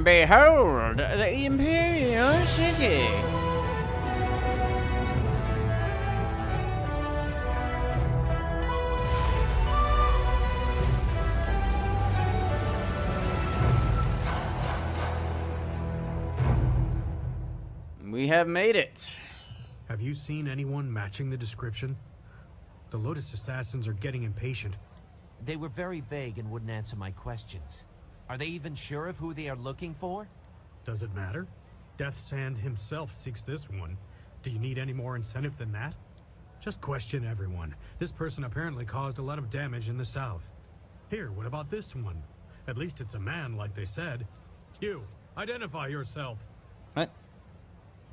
Behold, the Imperial City. We have made it. Have you seen anyone matching the description? The Lotus Assassins are getting impatient. They were very vague and wouldn't answer my questions. Are they even sure of who they are looking for? Does it matter? Death's Hand himself seeks this one. Do you need any more incentive than that? Just question everyone. This person apparently caused a lot of damage in the south. Here, what about this one? At least it's a man, like they said. You, identify yourself. What?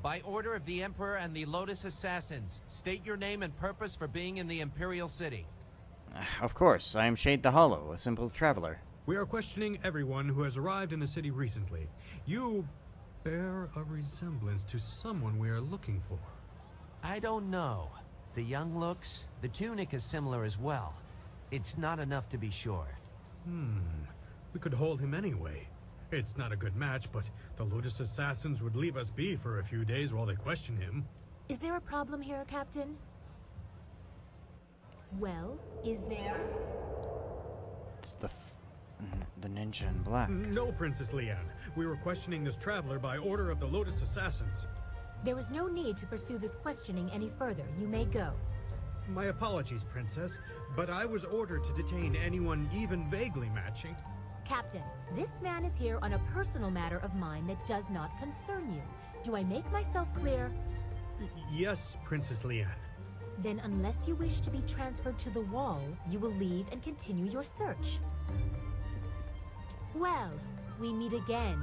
By order of the Emperor and the Lotus Assassins, state your name and purpose for being in the Imperial City. Of course, I am Jade the Hollow, a simple traveler. We are questioning everyone who has arrived in the city recently. You bear a resemblance to someone we are looking for. I don't know. The young looks, the tunic is similar as well. It's not enough to be sure. We could hold him anyway. It's not a good match, but the Lotus Assassins would leave us be for a few days while they question him. Is there a problem here, Captain? Well, is there? It's the ninja in black. No, Princess Leanne. We were questioning this traveler by order of the Lotus Assassins. There is no need to pursue this questioning any further. You may go. My apologies, Princess, but I was ordered to detain anyone even vaguely matching. Captain, this man is here on a personal matter of mine that does not concern you. Do I make myself clear? Yes, Princess Leanne. Then unless you wish to be transferred to the wall, you will leave and continue your search. Well, we meet again.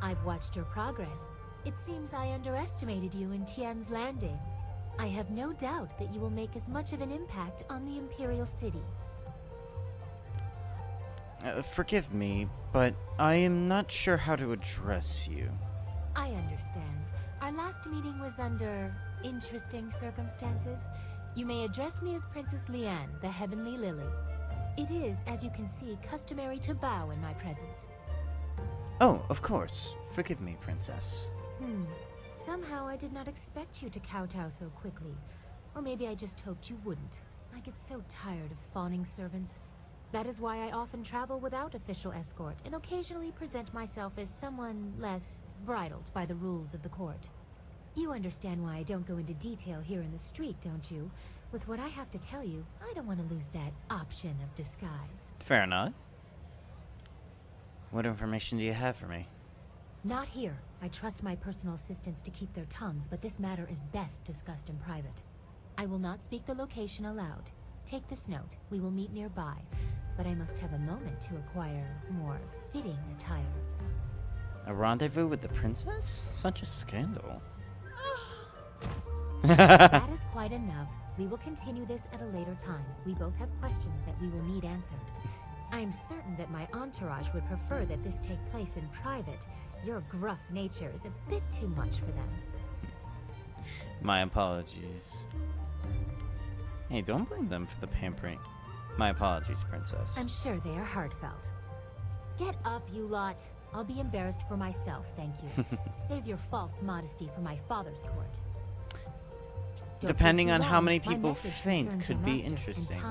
I've watched your progress. It seems I underestimated you in Tian's Landing. I have no doubt that you will make as much of an impact on the Imperial City. Forgive me, but I am not sure how to address you. I understand. Our last meeting was under interesting circumstances. You may address me as Princess Leanne, the Heavenly Lily. It is, as you can see, customary to bow in my presence. Oh, of course. Forgive me, Princess. Somehow I did not expect you to kowtow so quickly. Or maybe I just hoped you wouldn't. I get so tired of fawning servants. That is why I often travel without official escort and occasionally present myself as someone less bridled by the rules of the court. You understand why I don't go into detail here in the street, don't you? With what I have to tell you, I don't want to lose that option of disguise. Fair enough. What information do you have for me? Not here. I trust my personal assistants to keep their tongues, but this matter is best discussed in private. I will not speak the location aloud. Take this note. We will meet nearby, but I must have a moment to acquire more fitting attire. A rendezvous with the princess? Such a scandal. That is quite enough. We will continue this at a later time. We both have questions that we will need answered. I am certain that my entourage would prefer that this take place in private. Your gruff nature is a bit too much for them. My apologies. Hey, don't blame them for the pampering. My apologies, Princess. I'm sure they are heartfelt. Get up, you lot. I'll be embarrassed for myself, thank you. Save your false modesty for my father's court. Don't Depending be too on how long. many My people message faint concerns could your be master, and interesting.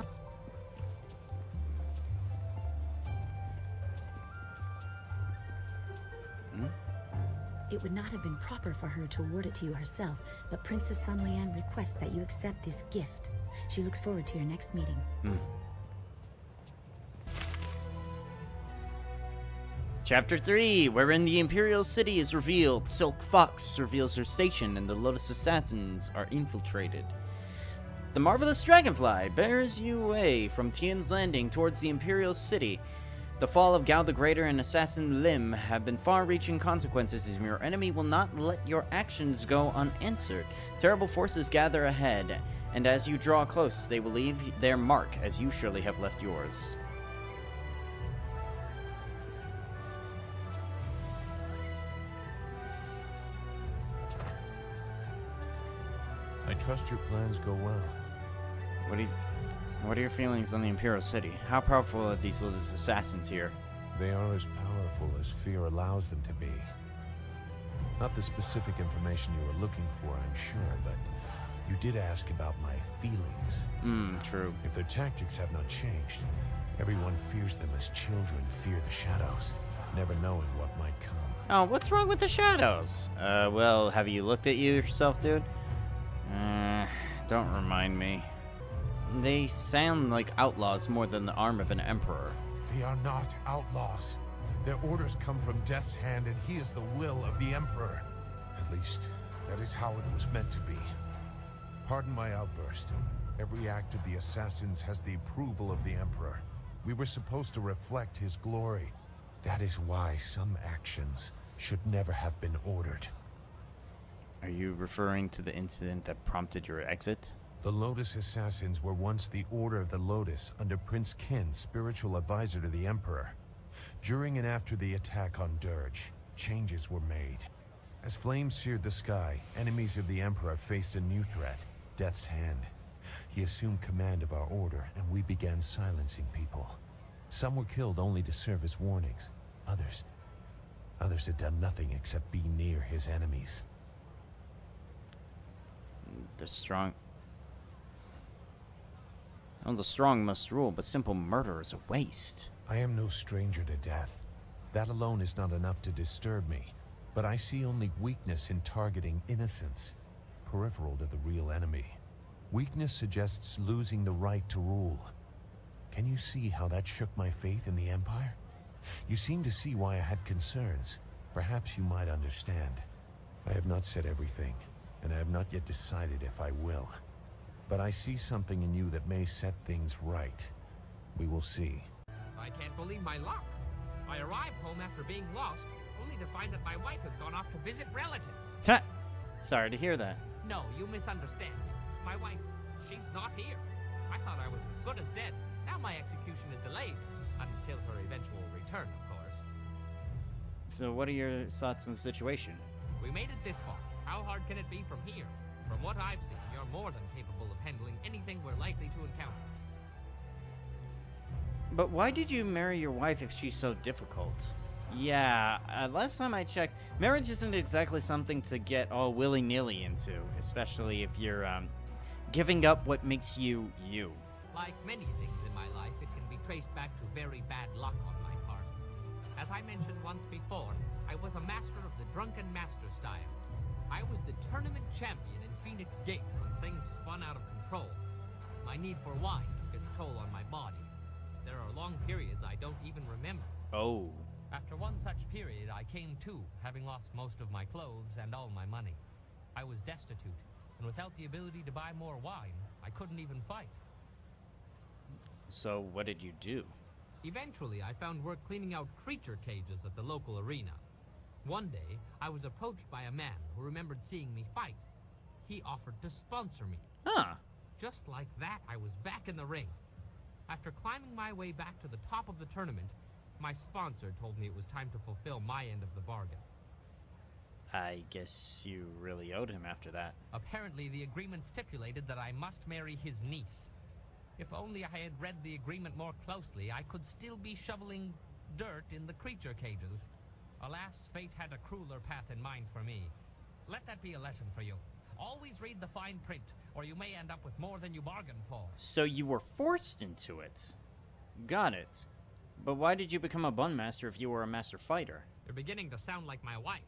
It would not have been proper for her to award it to you herself, but Princess Sun Lian requests that you accept this gift. She looks forward to your next meeting. Chapter 3, wherein the Imperial City is revealed, Silk Fox reveals her station, and the Lotus Assassins are infiltrated. The Marvelous Dragonfly bears you away from Tian's Landing towards the Imperial City. The fall of Gao the Greater and Assassin Lim have been far-reaching consequences, and your enemy will not let your actions go unanswered. Terrible forces gather ahead, and as you draw close, they will leave their mark, as you surely have left yours. I trust your plans go well. What are your feelings on the Imperial City? How powerful are these Lotus Assassins here? They are as powerful as fear allows them to be. Not the specific information you were looking for, I'm sure, but you did ask about my feelings. True. If their tactics have not changed, everyone fears them as children fear the shadows, never knowing what might come. Oh, what's wrong with the shadows? Well, have you looked at yourself, dude? Don't remind me. They sound like outlaws more than the arm of an emperor. They are not outlaws. Their orders come from Death's hand, and he is the will of the Emperor. At least, that is how it was meant to be. Pardon my outburst. Every act of the assassins has the approval of the Emperor. We were supposed to reflect his glory. That is why some actions should never have been ordered. Are you referring to the incident that prompted your exit? The Lotus Assassins were once the Order of the Lotus under Prince Kin, spiritual advisor to the Emperor. During and after the attack on Dirge, changes were made. As flames seared the sky, enemies of the Emperor faced a new threat, Death's Hand. He assumed command of our order, and we began silencing people. Some were killed only to serve as warnings. Others had done nothing except be near his enemies. The strong... Oh, the strong must rule, but simple murder is a waste. I am no stranger to death. That alone is not enough to disturb me. But I see only weakness in targeting innocence, peripheral to the real enemy. Weakness suggests losing the right to rule. Can you see how that shook my faith in the Empire? You seem to see why I had concerns. Perhaps you might understand. I have not said everything, and I have not yet decided if I will. But I see something in you that may set things right. We will see. I can't believe my luck. I arrived home after being lost, only to find that my wife has gone off to visit relatives. Ha! Sorry to hear that. No, you misunderstand. My wife, she's not here. I thought I was as good as dead. Now my execution is delayed, until her eventual return, of course. So what are your thoughts on the situation? We made it this far. How hard can it be from here? From what I've seen, you're more than capable of handling anything we're likely to encounter. But why did you marry your wife if she's so difficult? Yeah, last time I checked, marriage isn't exactly something to get all willy-nilly into, especially if you're, giving up what makes you, you. Like many things in my life, it can be traced back to very bad luck on my part. As I mentioned once before, I was a master of the Drunken Master style. I was the tournament champion in Phoenix Gate when things spun out of control. My need for wine took its toll on my body. There are long periods I don't even remember. Oh. After one such period, I came to, having lost most of my clothes and all my money. I was destitute, and without the ability to buy more wine, I couldn't even fight. So what did you do? Eventually, I found work cleaning out creature cages at the local arena. One day, I was approached by a man who remembered seeing me fight. He offered to sponsor me. Huh. Just like that, I was back in the ring. After climbing my way back to the top of the tournament, my sponsor told me it was time to fulfill my end of the bargain. I guess you really owed him after that. Apparently, the agreement stipulated that I must marry his niece. If only I had read the agreement more closely, I could still be shoveling dirt in the creature cages. Alas, fate had a crueler path in mind for me. Let that be a lesson for you. Always read the fine print, or you may end up with more than you bargained for. So you were forced into it. Got it. But why did you become a bun master if you were a master fighter? You're beginning to sound like my wife.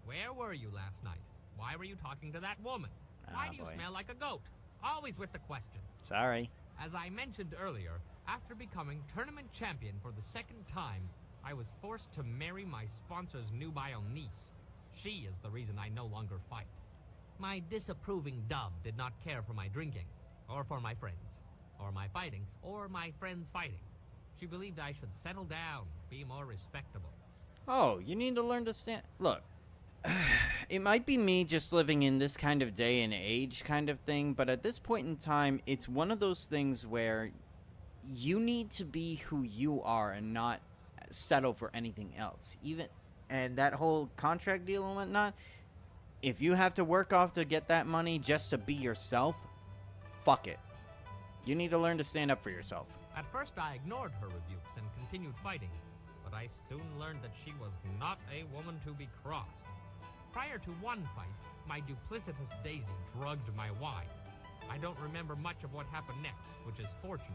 Where were you last night? Why were you talking to that woman? Why do you smell like a goat? Always with the questions. Sorry. As I mentioned earlier, after becoming tournament champion for the second time, I was forced to marry my sponsor's nubile niece. She is the reason I no longer fight. My disapproving dove did not care for my drinking, or for my friends, or my fighting, or my friends fighting. She believed I should settle down, be more respectable. Oh, you need to learn to stand... Look, it might be me just living in this kind of day and age kind of thing, but at this point in time, it's one of those things where you need to be who you are and not settle for anything else. And that whole contract deal and whatnot, if you have to work off to get that money just to be yourself, fuck it. You need to learn to stand up for yourself. At first I ignored her rebukes and continued fighting, but I soon learned that she was not a woman to be crossed. Prior to one fight, my duplicitous Daisy drugged my wine. I don't remember much of what happened next, which is fortunate.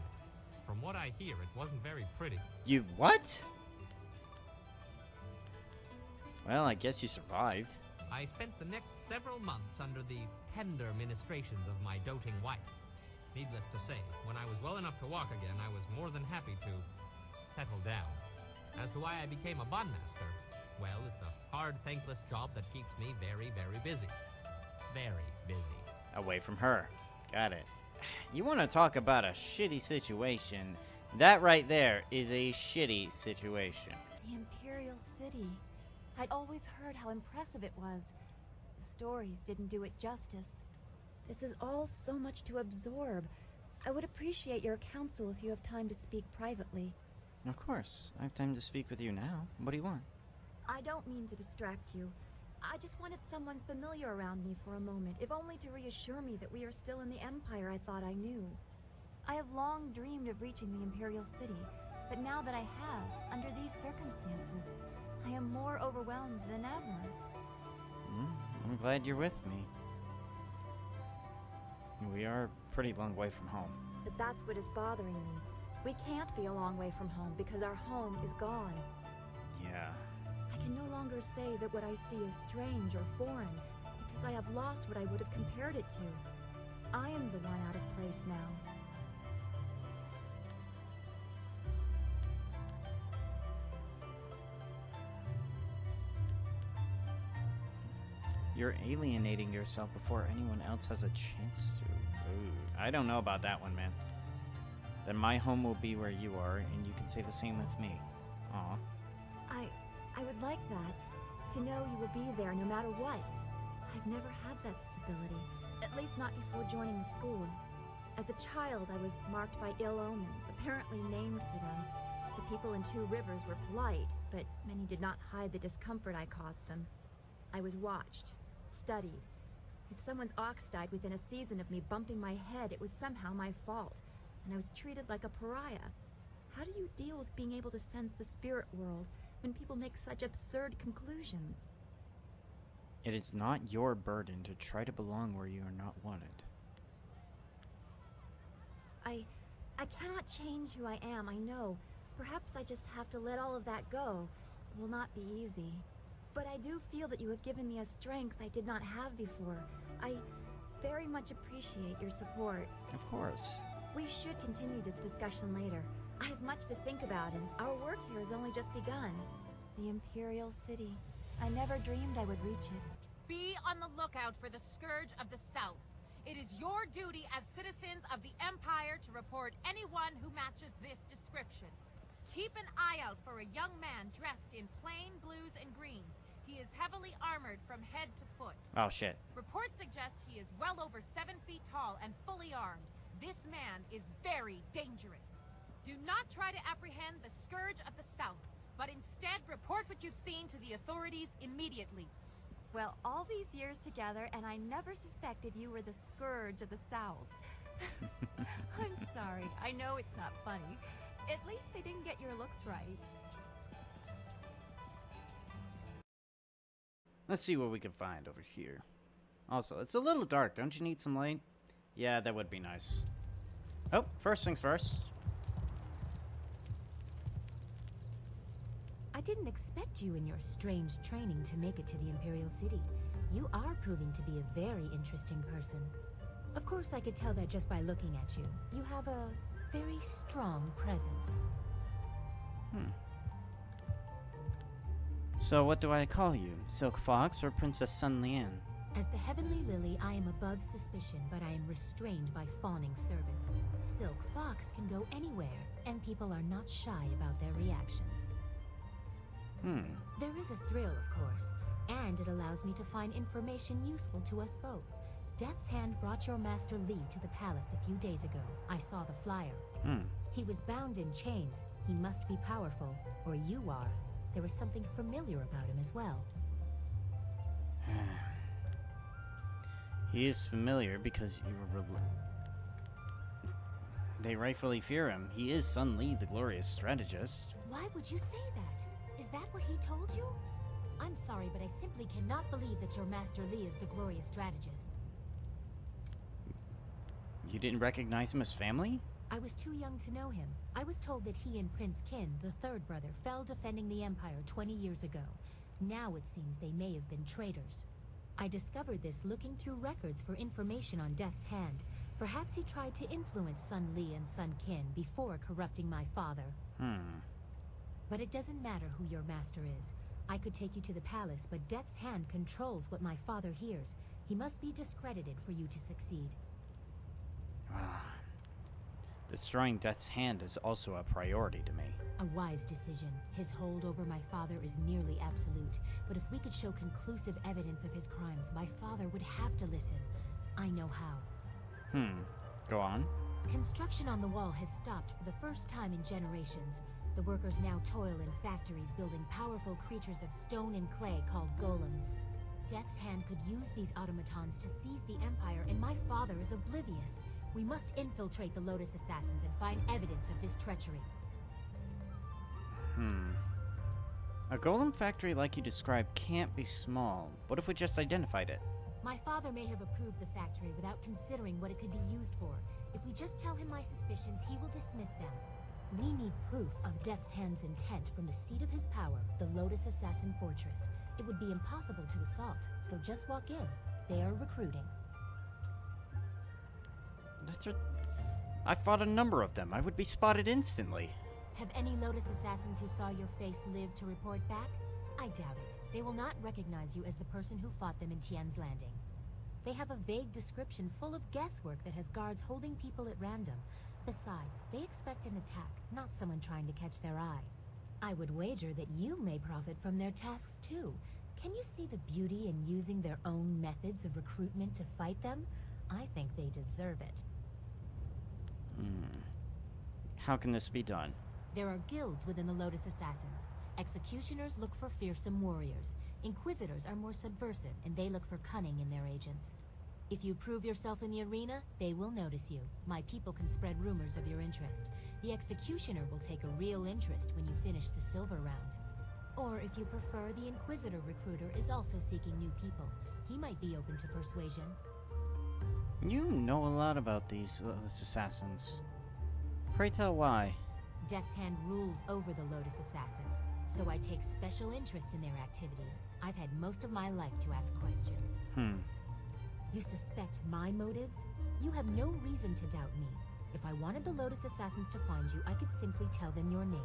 From what I hear, it wasn't very pretty. You what? Well, I guess you survived. I spent the next several months under the tender ministrations of my doting wife. Needless to say, when I was well enough to walk again, I was more than happy to settle down. As to why I became a bondmaster, well, it's a hard, thankless job that keeps me very, very busy. Very busy. Away from her. Got it. You want to talk about a shitty situation? That right there is a shitty situation. The Imperial City. I'd always heard how impressive it was. The stories didn't do it justice. This is all so much to absorb. I would appreciate your counsel if you have time to speak privately. Of course. I have time to speak with you now. What do you want? I don't mean to distract you. I just wanted someone familiar around me for a moment, if only to reassure me that we are still in the Empire I thought I knew. I have long dreamed of reaching the Imperial City, but now that I have, under these circumstances, I am more overwhelmed than ever. I'm glad you're with me. We are a pretty long way from home. But that's what is bothering me. We can't be a long way from home because our home is gone. Yeah. I can no longer say that what I see is strange or foreign, because I have lost what I would have compared it to. I am the one out of place now. You're alienating yourself before anyone else has a chance to. Ooh, I don't know about that one, man. Then my home will be where you are, and you can say the same with me. Aw. I would like that. To know you will be there no matter what. I've never had that stability. At least not before joining the school. As a child, I was marked by ill omens, apparently named for them. The people in Two Rivers were polite, but many did not hide the discomfort I caused them. I was watched, studied. If someone's ox died within a season of me bumping my head, it was somehow my fault, and I was treated like a pariah. How do you deal with being able to sense the spirit world when people make such absurd conclusions? It is not your burden to try to belong where you are not wanted. I cannot change who I am, I know. Perhaps I just have to let all of that go. It will not be easy. But I do feel that you have given me a strength I did not have before. I very much appreciate your support. Of course. We should continue this discussion later. I have much to think about, and our work here has only just begun. The Imperial City. I never dreamed I would reach it. Be on the lookout for the Scourge of the South. It is your duty as citizens of the Empire to report anyone who matches this description. Keep an eye out for a young man dressed in plain blues and greens. He is heavily armored from head to foot. Oh, shit. Reports suggest he is well over 7 feet tall and fully armed. This man is very dangerous. Do not try to apprehend the Scourge of the South, but instead report what you've seen to the authorities immediately. Well, all these years together, and I never suspected you were the Scourge of the South. I'm sorry. I know it's not funny. At least they didn't get your looks right. Let's see what we can find over here. Also, it's a little dark. Don't you need some light? Yeah, that would be nice. Oh, first things first. I didn't expect you in your strange training to make it to the Imperial City. You are proving to be a very interesting person. Of course, I could tell that just by looking at you. You have a very strong presence. So what do I call you? Silk Fox or Princess Sun Lian? As the Heavenly Lily, I am above suspicion, but I am restrained by fawning servants. Silk Fox can go anywhere, and people are not shy about their reactions. There is a thrill, of course, and it allows me to find information useful to us both. Death's Hand brought your Master Li to the palace a few days ago. I saw the flyer. He was bound in chains. He must be powerful, or you are. There was something familiar about him as well. He is familiar because you were they rightfully fear him. He is Sun Li, the glorious strategist. Why would you say that? Is that what he told you? I'm sorry, but I simply cannot believe that your Master Li is the glorious strategist. You didn't recognize him as family? I was too young to know him. I was told that he and Prince Qin, the third brother, fell defending the Empire 20 years ago. Now it seems they may have been traitors. I discovered this looking through records for information on Death's Hand. Perhaps he tried to influence Sun Li and Sun Qin before corrupting my father. But it doesn't matter who your master is. I could take you to the palace, but Death's Hand controls what my father hears. He must be discredited for you to succeed. Destroying Death's Hand is also a priority to me. A wise decision. His hold over my father is nearly absolute. But if we could show conclusive evidence of his crimes, my father would have to listen. I know how. Go on. Construction on the wall has stopped for the first time in generations. The workers now toil in factories building powerful creatures of stone and clay called golems. Death's Hand could use these automatons to seize the Empire, and my father is oblivious. We must infiltrate the Lotus Assassins and find evidence of this treachery. A golem factory like you described can't be small. What if we just identified it? My father may have approved the factory without considering what it could be used for. If we just tell him my suspicions, he will dismiss them. We need proof of Death's Hand's intent from the seat of his power, the Lotus Assassin Fortress. It would be impossible to assault, so just walk in. They are recruiting. I fought a number of them. I would be spotted instantly. Have any Lotus Assassins who saw your face live to report back? I doubt it. They will not recognize you as the person who fought them in Tian's Landing. They have a vague description full of guesswork that has guards holding people at random. Besides, they expect an attack, not someone trying to catch their eye. I would wager that you may profit from their tasks too. Can you see the beauty in using their own methods of recruitment to fight them? I think they deserve it. How can this be done? There are guilds within the Lotus Assassins. Executioners look for fearsome warriors. Inquisitors are more subversive, and they look for cunning in their agents. If you prove yourself in the arena, they will notice you. My people can spread rumors of your interest. The Executioner will take a real interest when you finish the silver round. Or if you prefer, the Inquisitor recruiter is also seeking new people. He might be open to persuasion. You know a lot about these assassins. Pray tell why. Death's Hand rules over the Lotus Assassins, so I take special interest in their activities. I've had most of my life to ask questions. You suspect my motives? You have no reason to doubt me. If I wanted the Lotus Assassins to find you, I could simply tell them your name.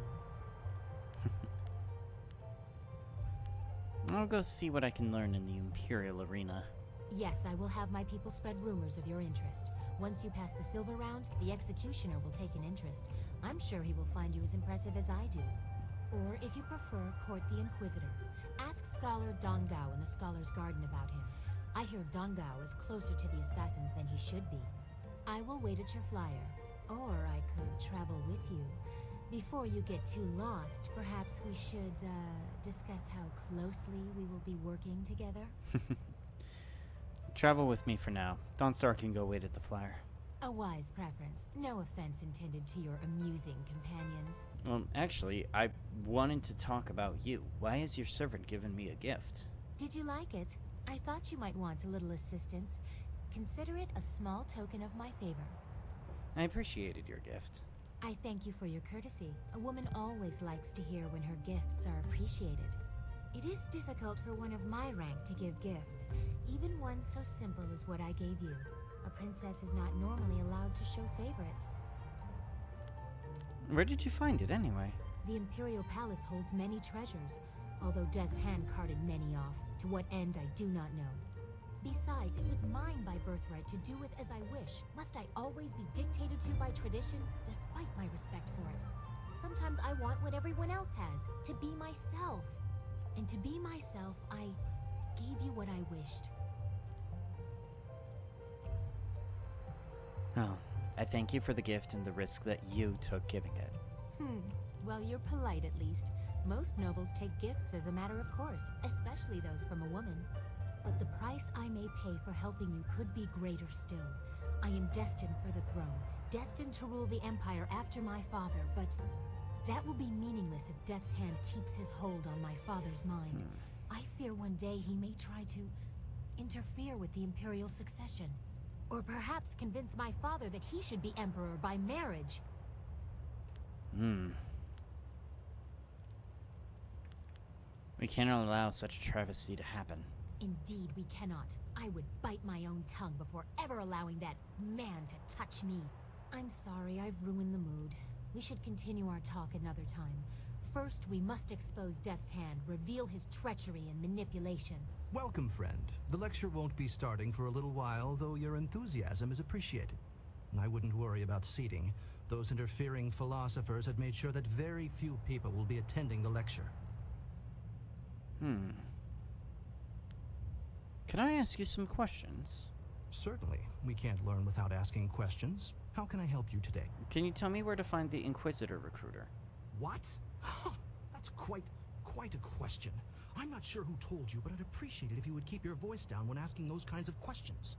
I'll go see what I can learn in the Imperial arena. Yes, I will have my people spread rumors of your interest. Once you pass the silver round, the Executioner will take an interest. I'm sure he will find you as impressive as I do. Or, if you prefer, court the Inquisitor. Ask Scholar Don Gao in the Scholar's Garden about him. I hear Don Gao is closer to the assassins than he should be. I will wait at your flyer. Or I could travel with you. Before you get too lost, perhaps we should, discuss how closely we will be working together? Travel with me for now. Dawnstar can go wait at the flyer. A wise preference. No offense intended to your amusing companions. Well, actually, I wanted to talk about you. Why has your servant given me a gift? Did you like it? I thought you might want a little assistance. Consider it a small token of my favor. I appreciated your gift. I thank you for your courtesy. A woman always likes to hear when her gifts are appreciated. It is difficult for one of my rank to give gifts, even one so simple as what I gave you. A princess is not normally allowed to show favorites. Where did you find it, anyway? The Imperial Palace holds many treasures, although Death's Hand carted many off. To what end, I do not know. Besides, it was mine by birthright to do with as I wish. Must I always be dictated to by tradition, despite my respect for it? Sometimes I want what everyone else has, to be myself. And to be myself, I gave you what I wished. Well, I thank you for the gift and the risk that you took giving it. Well, you're polite at least. Most nobles take gifts as a matter of course, especially those from a woman. But the price I may pay for helping you could be greater still. I am destined for the throne, destined to rule the Empire after my father, but That will be meaningless if Death's Hand keeps his hold on my father's mind. I fear one day he may try to interfere with the Imperial succession. Or perhaps convince my father that he should be Emperor by marriage. We cannot allow such a travesty to happen. Indeed, we cannot. I would bite my own tongue before ever allowing that man to touch me. I'm sorry, I've ruined the mood. We should continue our talk another time. First, we must expose Death's Hand, reveal his treachery and manipulation. Welcome, friend. The lecture won't be starting for a little while, though your enthusiasm is appreciated. And I wouldn't worry about seating. Those interfering philosophers had made sure that very few people will be attending the lecture. Can I ask you some questions? Certainly. We can't learn without asking questions. How can I help you today? Can you tell me where to find the Inquisitor recruiter? What? Huh, that's quite a question. I'm not sure who told you, but I'd appreciate it if you would keep your voice down when asking those kinds of questions.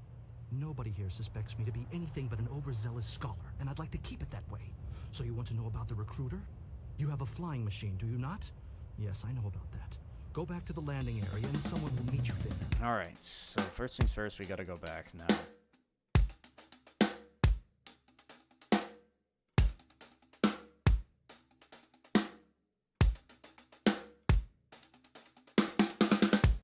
Nobody here suspects me to be anything but an overzealous scholar, and I'd like to keep it that way. So you want to know about the recruiter? You have a flying machine, do you not? Yes, I know about that. Go back to the landing area and someone will meet you there. Alright, so first things first, we gotta go back now.